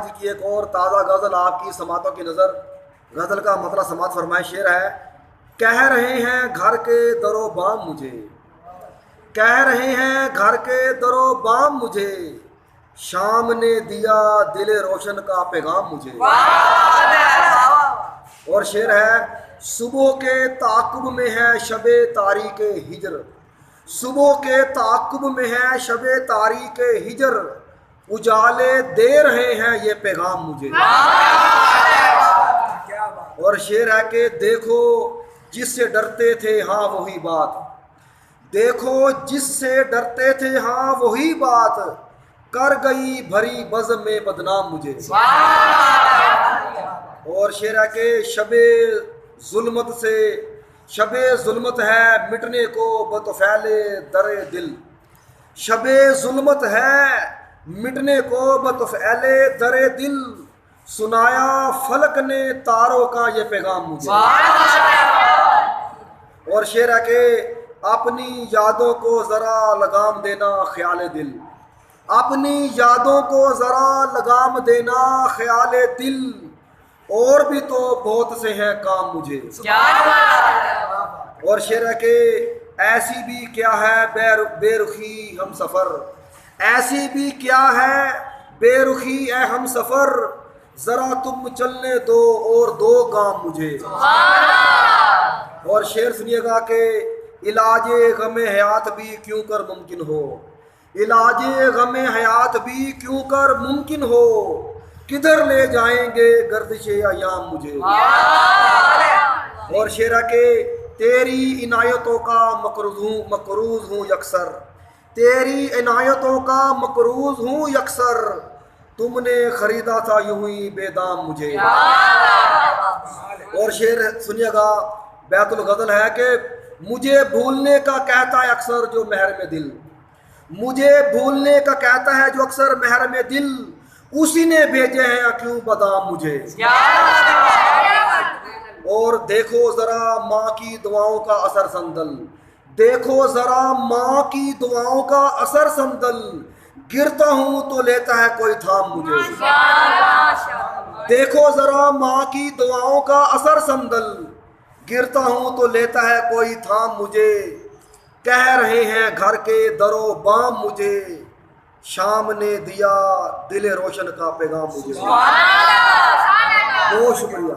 کی ایک اور تازہ غزل آپ کی سماعتوں کی نظر. غزل کا مطلب سماعت فرمائے. شعر ہے: کہہ رہے ہیں گھر کے در و بام مجھے، کہہ رہے ہیں گھر کے در و بام مجھے، شام نے دیا دل روشن کا پیغام مجھے. اور شعر ہے: صبح کے تعاقب میں ہے شب تاریک ہجر، صبح کے تعاقب میں ہے شب تاریک ہجر، اجالے دے رہے ہیں یہ پیغام مجھے. اور شعر ہے کہ دیکھو جس سے ڈرتے تھے ہاں وہی بات، دیکھو جس سے ڈرتے تھے ہاں وہی بات، کر گئی بھری بزم میں بدنام مجھے. اور شعر ہے کہ شب ظلمت سے، شب ظلمت ہے مٹنے کو بطفیل در دل، شب ظلمت ہے مٹنے کو بطفیل در دل، سنایا فلک نے تاروں کا یہ پیغام مجھے. اور شعر ہے کہ اپنی یادوں کو ذرا لگام دینا خیال دل، اپنی یادوں کو ذرا لگام دینا خیال دل، اور بھی تو بہت سے ہیں کام مجھے. اور شعر ہے کہ ایسی بھی کیا ہے بے رخی ہم سفر، ایسی بھی کیا ہے بے رخی اے ہم سفر، ذرا تم چلنے دو اور دو گام مجھے. اور شعر سنیے گا کہ علاج غم حیات بھی کیوں کر ممکن ہو، علاج غم حیات بھی کیوں کر ممکن ہو، کدھر لے جائیں گے گردش ایام مجھے. اور شعر ہے کہ تیری عنایتوں کا مقروض ہوں یکسر، تیری عنایتوں کا مقروض ہوں یکسر، تم نے خریدا تھا یوں ہی بے دام مجھے. اور شعر سنیے گا بیت الغزل ہے کہ مجھے بھولنے کا کہتا ہے اکثر جو محرم دل، مجھے بھولنے کا کہتا ہے جو اکثر محرم دل، اسی نے بھیجے ہیں کیوں بادام مجھے. اور دیکھو ذرا ماں کی دعاؤں کا اثر سندل، دیکھو ذرا ماں کی دعاؤں کا اثر سندل، گرتا ہوں تو لیتا ہے کوئی تھام مجھے. دیکھو ذرا ماں کی دعاؤں کا اثر سندل، گرتا ہوں تو لیتا ہے کوئی تھام مجھے، کہہ رہے ہیں گھر کے در و بام مجھے، شام نے دیا دل روشن کا پیغام مجھے. بہت شکریہ.